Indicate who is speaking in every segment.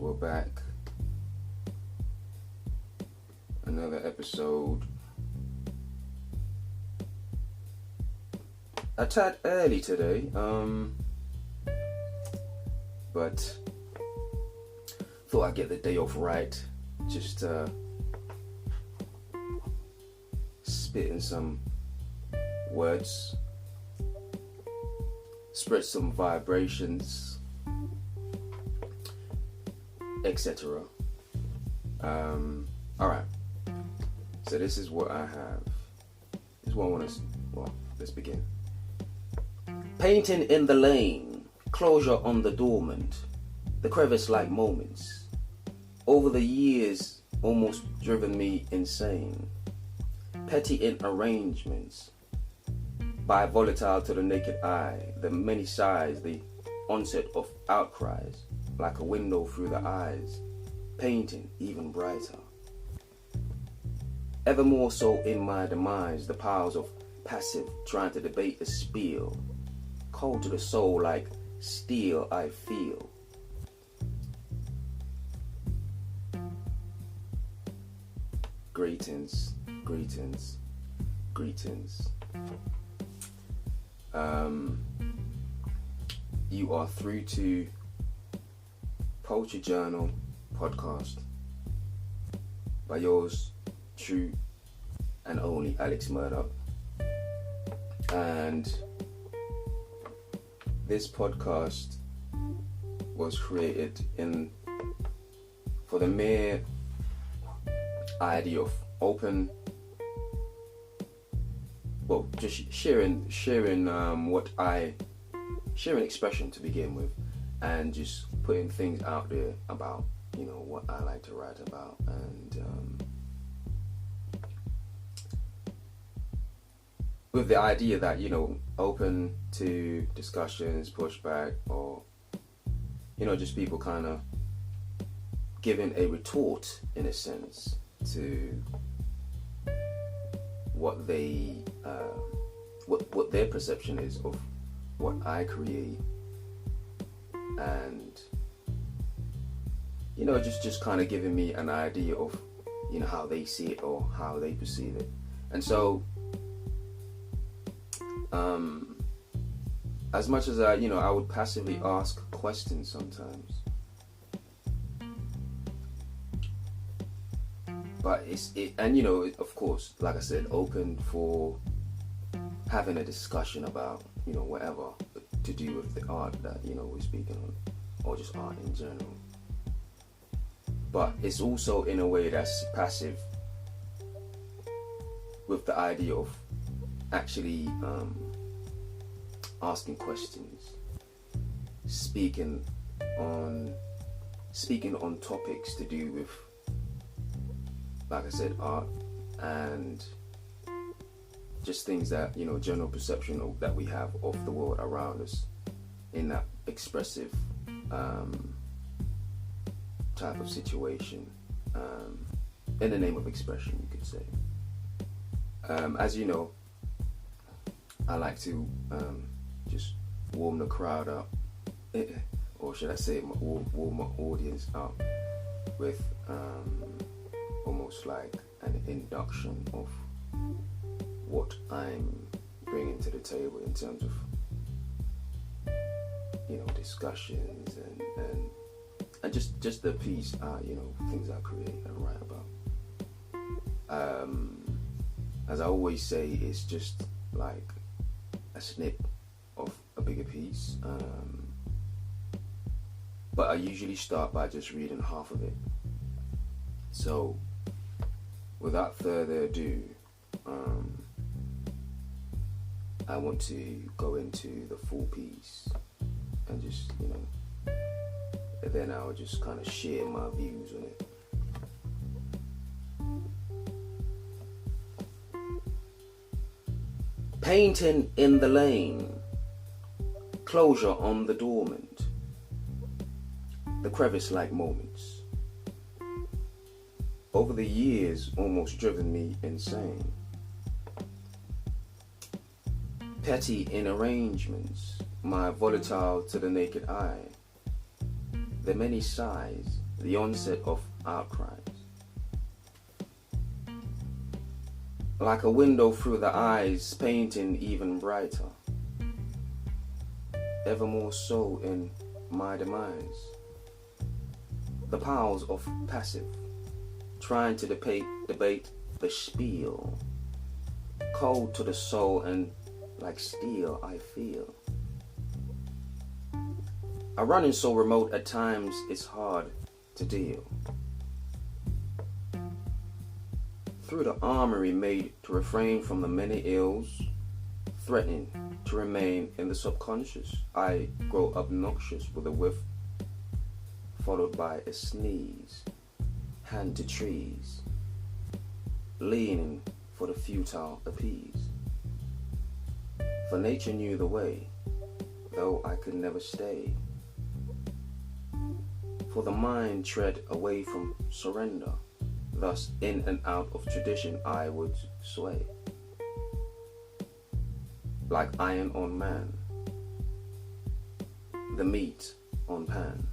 Speaker 1: we're back. Another episode. A tad early today, but thought I'd get the day off right. Just spitting some words, spread some vibrations, etc. Alright, so this is what I have. This is what I want to, well, let's begin. Painting in the lane, closure on the dormant, the crevice-like moments. Over the years, almost driven me insane. Petty in arrangements, by volatile to the naked eye, the many sighs, the onset of outcries, like a window through the eyes, painting even brighter. Ever more so in my demise, the piles of passive trying to debate the spiel, cold to the soul like steel I feel. Greetings, greetings, greetings. You are through to Poetry Journal podcast by yours true and only Alex Murdock. And this podcast was created for the mere idea of just sharing sharing expression to begin with, and just putting things out there about, what I like to write about, and with the idea that, open to discussions, pushback, or, just people kind of giving a retort, in a sense, to what they, what their perception is of what I create, and, just kind of giving me an idea of, how they see it or how they perceive it. And so, as much as I would passively ask questions sometimes, but of course, like I said, open for having a discussion about, whatever to do with the art that, we're speaking on, or just art in general. But it's also in a way that's passive, with the idea of actually asking questions, speaking on topics to do with, like I said, art, and just things that, general perception that we have of the world around us in that expressive type of situation, in the name of expression, you could say. As you know, I like to just warm the crowd up, or should I say warm my audience up with almost like an induction of what I'm bringing to the table in terms of, discussions and just the piece, things I create and write about. As I always say, it's just like a snip of a bigger piece. But I usually start by just reading half of it. So, without further ado, I want to go into the full piece and just, and then I'll just kind of share my views on it. Painting in the lane, closure on the dormant, the crevice-like moments. Over the years, almost driven me insane. Petty in arrangements, my volatile to the naked eye. The many sighs, the onset of outcries. Like a window through the eyes, painting even brighter, ever more so in my demise. The powers of passive, trying to debate the spiel, cold to the soul and like steel I feel. A running so remote at times it's hard to deal. Through the armory made to refrain from the many ills, threatening to remain in the subconscious, I grow obnoxious with a whiff, followed by a sneeze, hand to trees, leaning for the futile appease. For nature knew the way, though I could never stay. For the mind tread away from surrender, thus in and out of tradition I would sway. Like iron on man, the meat on pan.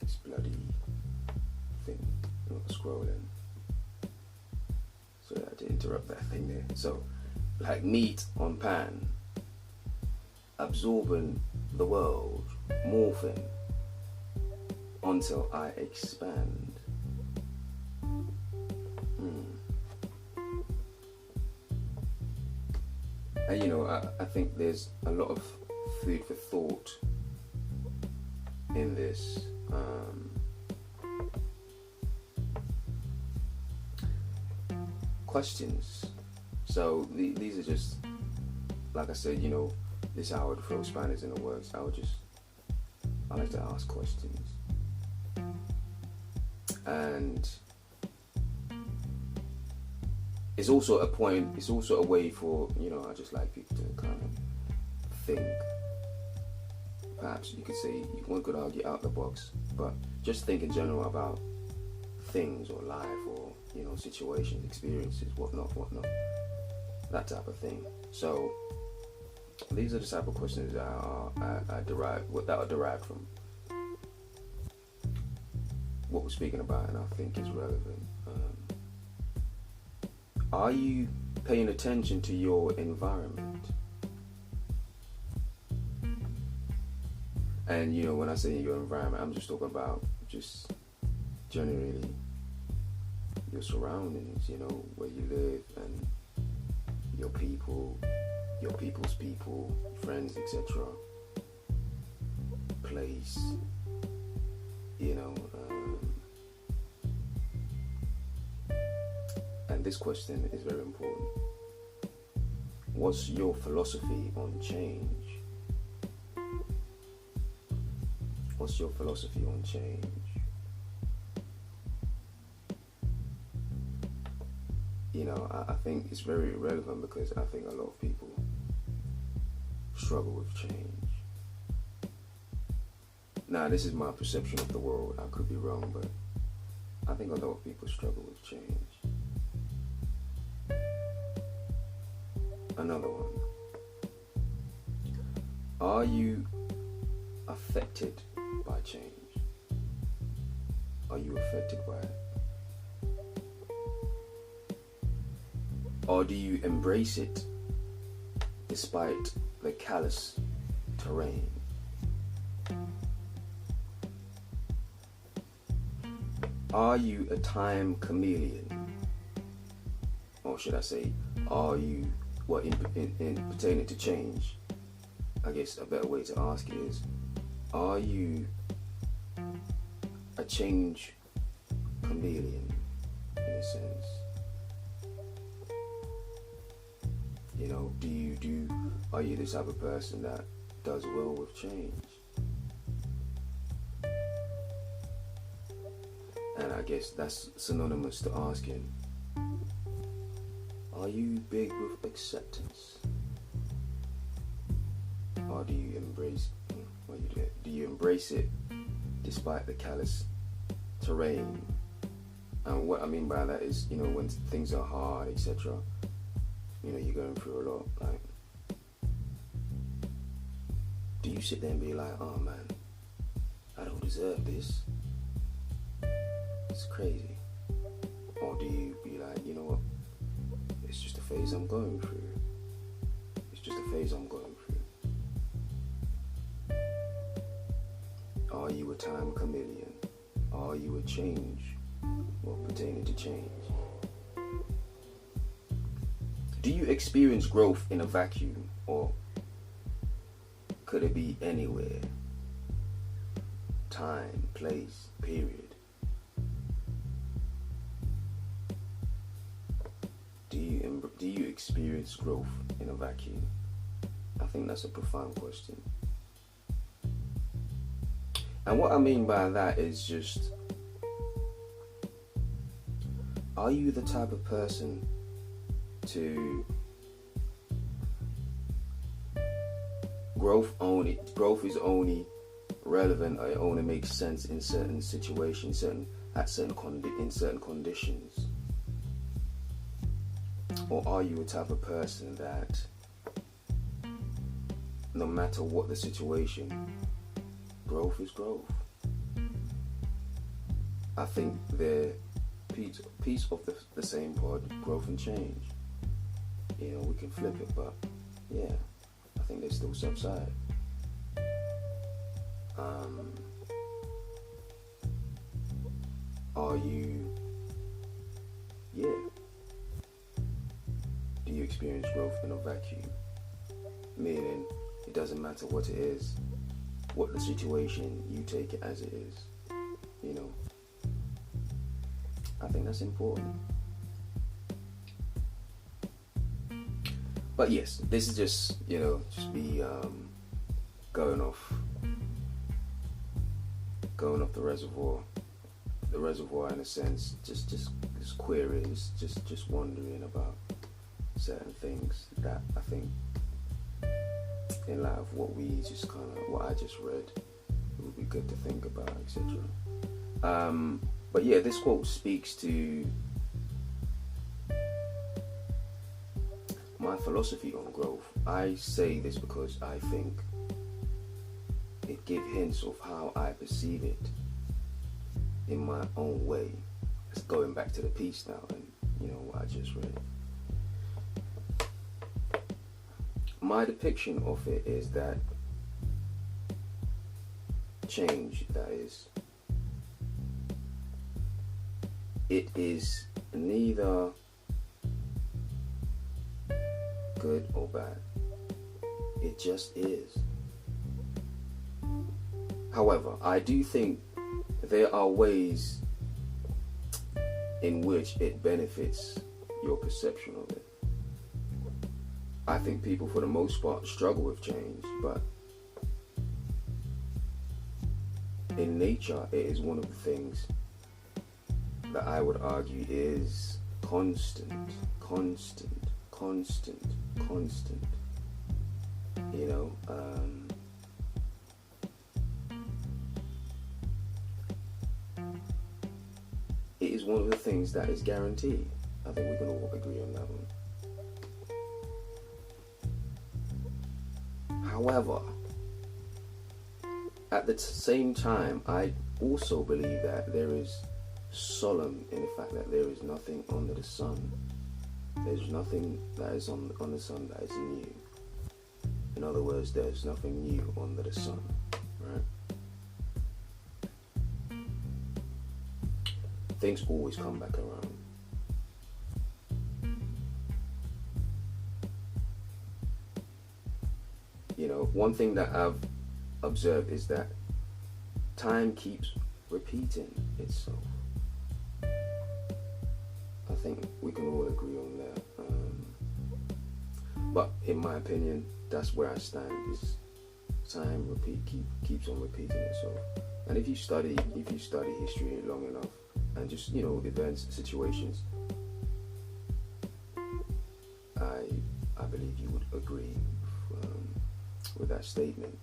Speaker 1: This bloody thing, not scrolling. Sorry, I had to interrupt that thing there. So, like meat on pan, absorbing the world, morphing until I expand. And you know, I think there's a lot of food for thought in this. Questions. So these are just, like I said, you know, this is how I would throw spanners in the works. I like to ask questions. And it's also a point, it's also a way for, you know, I just like people to kind of think. Perhaps you could say, one could argue out the box, but just think in general about things or life or, you know, situations, experiences, whatnot, that type of thing. So these are the type of questions that are derived from what we're speaking about, and I think is relevant. Are you paying attention to your environment? And you know, when I say your environment, I'm just talking about just generally your surroundings, you know, where you live and your people, your people's people, friends, etc. Place, you know. And this question is very important. What's your philosophy on change? What's your philosophy on change? You know, I think it's very relevant because I think a lot of people struggle with change. Now, this is my perception of the world. I could be wrong, but I think a lot of people struggle with change. Another one. Are you affected by change? Are you affected by it? Or do you embrace it despite the callous terrain? Are you a time chameleon? Or should I say, are you, well, in pertaining to change, I guess a better way to ask it is, are you a change chameleon in a sense? You know, are you the type of person that does well with change? And I guess that's synonymous to asking, are you big with acceptance? Or do you embrace, do you embrace it despite the callous terrain? And what I mean by that is, you know, when things are hard, etc., you're going through a lot, like, do you sit there and be like, oh man, I don't deserve this, it's crazy? Or do you be like, you know what, it's just a phase I'm going through, it's just a phase I'm going through? Are you a time chameleon? Are you a change, or pertaining to change? Do you experience growth in a vacuum, or could it be anywhere? Time, place, period. Do you experience growth in a vacuum? I think that's a profound question. And what I mean by that is just, are you the type of person to growth is only relevant, or it only makes sense in certain situations, in certain conditions? Or are you a type of person that no matter what the situation, growth is growth? I think they're piece of the same pod, growth and change. We can flip it, but yeah, I think they still subside. Are you, do you experience growth in a vacuum? Meaning, it doesn't matter what it is, what the situation, you take it as it is. I think that's important. But yes, this is just be going off the reservoir in a sense, just queries, just wondering about certain things that I think, in light of what I just read, it would be good to think about, etc. But yeah, this quote speaks to my philosophy on growth. I say this because I think it gives hints of how I perceive it in my own way. It's going back to the piece now, and what I just read. My depiction of it is that change, that is, it is neither good or bad. It just is. However, I do think there are ways in which it benefits your perception of it. I think people, for the most part, struggle with change, but in nature, it is one of the things that I would argue is constant. It is one of the things that is guaranteed. I think we can all agree on that one. However, at the same time, I also believe that there is solemn in the fact that there is nothing under the sun. There's nothing that is on the sun that is new. In other words, there's nothing new under the sun, right? Things always come back around. One thing that I've observed is that time keeps repeating itself. I think we can all agree on that. But in my opinion, that's where I stand. Is time keeps on repeating itself. And if you study history long enough, and just events, situations, I believe you would agree with that statement.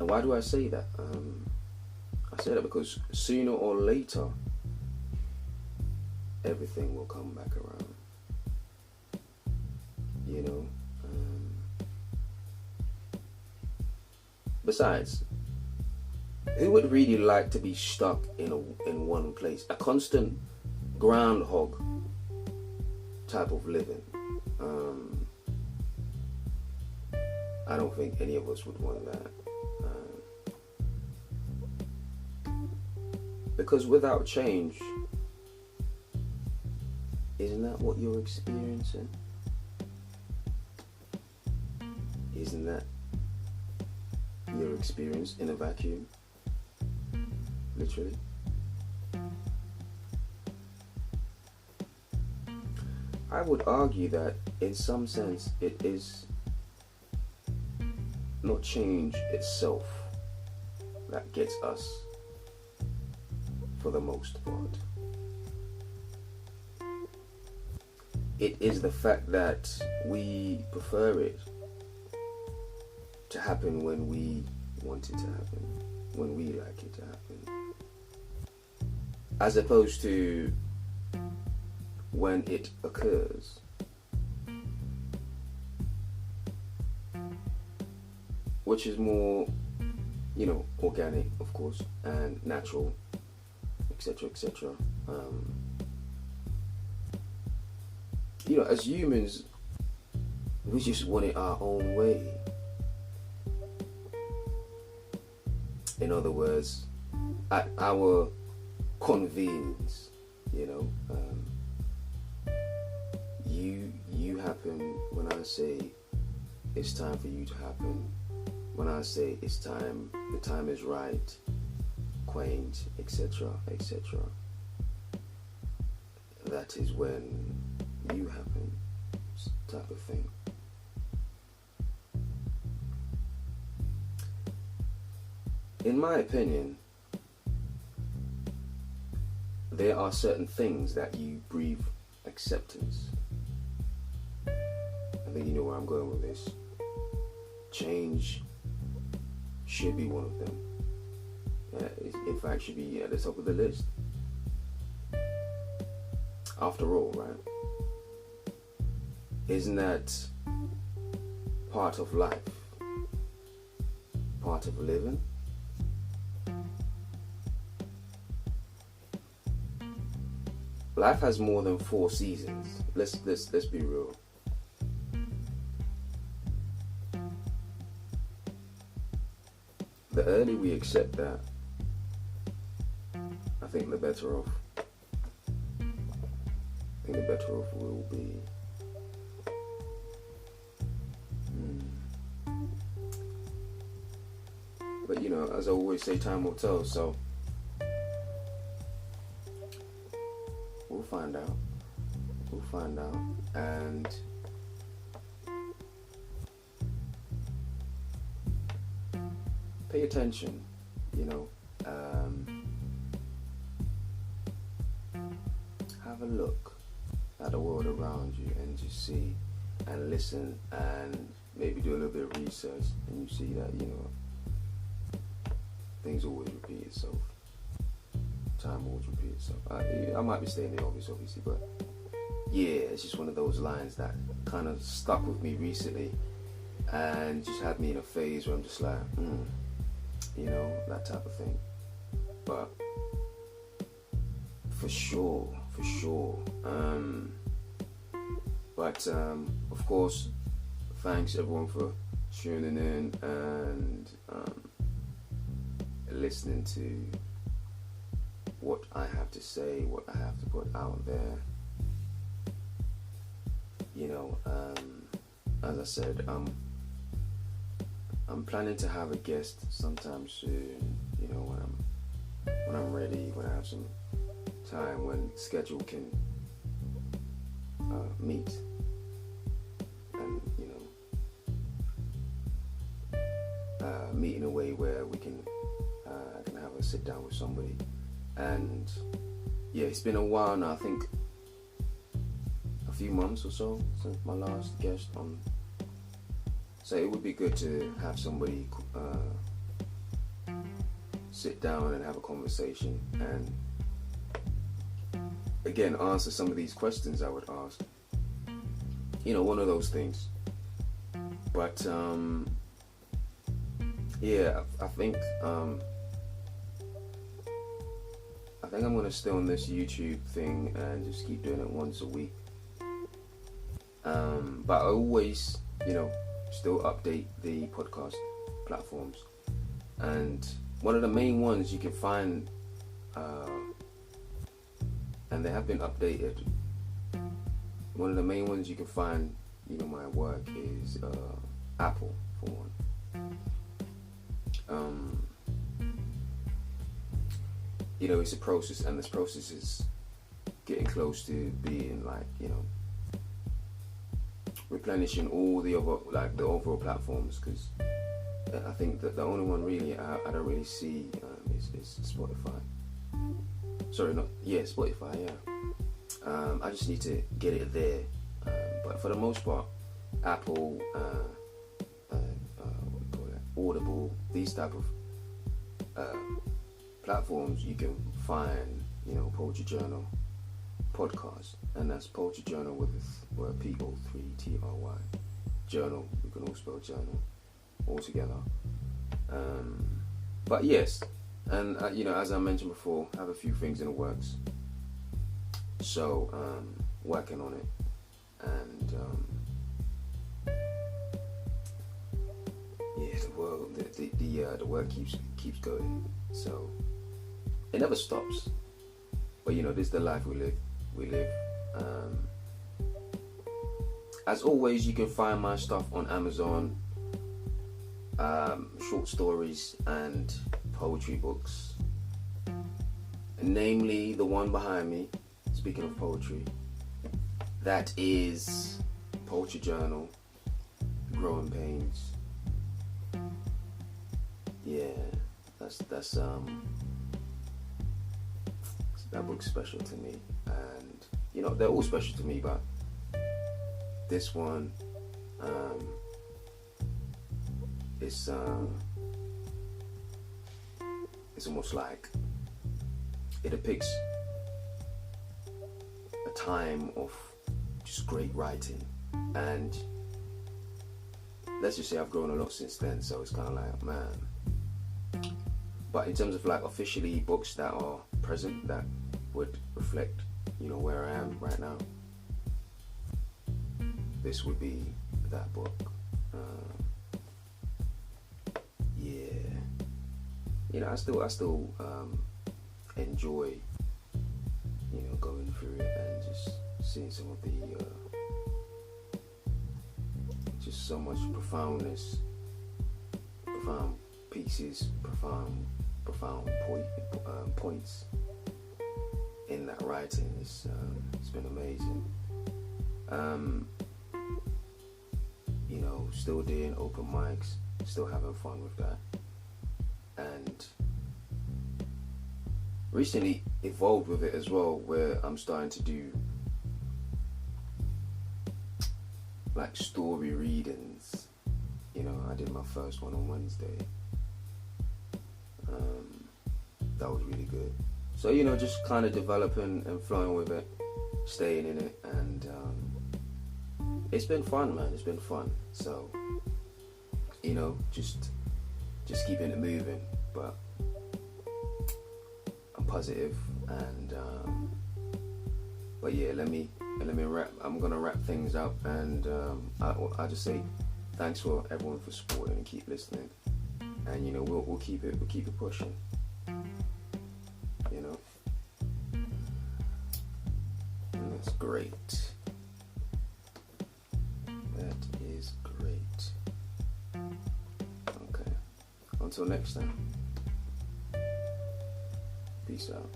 Speaker 1: And why do I say that? I say that because sooner or later, everything will come back around. you know. Besides, who would really like to be stuck in one place? A constant groundhog type of living. I don't think any of us would want that. Because without change, isn't that what you're experiencing? Isn't that your experience in a vacuum? Literally. I would argue that in some sense it is not change itself that gets us for the most part. It is the fact that we prefer it to happen when we want it to happen, when we like it to happen, as opposed to when it occurs. Which is more, organic, of course, and natural, etc., etc. As humans, we just want it our own way. In other words, at our convenience, you happen when I say it's time for you to happen. When I say it's time, the time is right, quaint, etc., etc. That is when you happen, type of thing. In my opinion, there are certain things that you breathe acceptance. I think you know where I'm going with this. Change should be one of them. In fact, should be at the top of the list. After all, right? Isn't that part of life? Part of living? Life has more than 4 seasons. Let's be real. The earlier we accept that, I think the better off. I think the better off we'll be. But as I always say, time will tell. So we'll find out. And pay attention, have a look at the world around you and just see and listen and maybe do a little bit of research, and you see that, things always repeat itself. Time always repeat itself. I might be stating the obvious, obviously, but yeah, it's just one of those lines that kind of stuck with me recently and just had me in a phase where I'm just like, that type of thing. But for sure. Of course, thanks everyone for tuning in and listening to what I have to say, what I have to put out there. As I said, I'm planning to have a guest sometime soon. When I'm ready, when I have some time, when schedule can meet, and meet in a way where we can I can have a sit down with somebody. And yeah, it's been a while now. I think a few months or so since my last guest on. So it would be good to have somebody sit down and have a conversation and again answer some of these questions I would ask. one of those things. But yeah, I think I'm gonna stay on this YouTube thing and just keep doing it once a week. But I always, still update the podcast platforms, and one of the main ones you can find, and they have been updated. One of the main ones you can find, my work is Apple, for one. It's a process, and this process is getting close to being replenishing all the other, the overall platforms, because I think that the only one really I don't really see is Spotify. Spotify, yeah. I just need to get it there, but for the most part, Apple, Audible, these type of platforms, you can find, Poetry Journal podcast, and that's Poetry Journal with P-O-3-T-R-Y. Journal, you can all spell journal all together. But yes, and as I mentioned before, I have a few things in the works, so working on it, and the work keeps going, so it never stops. But this is the life we live. As always, you can find my stuff on Amazon, short stories and poetry books, namely the one behind me. Speaking of poetry, that is Poetry Journal, Growing Pains. Yeah, that's that book's special to me, and they're all special to me, but this one, it's almost like it depicts a time of just great writing, and let's just say I've grown a lot since then, so it's kind of like, man. But in terms of officially books that are present that would reflect, where I am right now, this would be that book. I still enjoy, going through it and just seeing some of the, just so much profoundness, profound pieces, profound points in that writing. It's been amazing. Still doing open mics, still having fun with that, and recently evolved with it as well, where I'm starting to do story readings. I did my first one on Wednesday. That was really good. So just kind of developing and flowing with it, staying in it, and it's been fun, man. It's been fun. So just keeping it moving, but I'm positive, and but yeah, let me wrap. I'm gonna wrap things up, and I just say thanks for everyone for supporting and keep listening, and we'll keep it pushing. And that's great. That is great. Okay. Until next time. Peace out.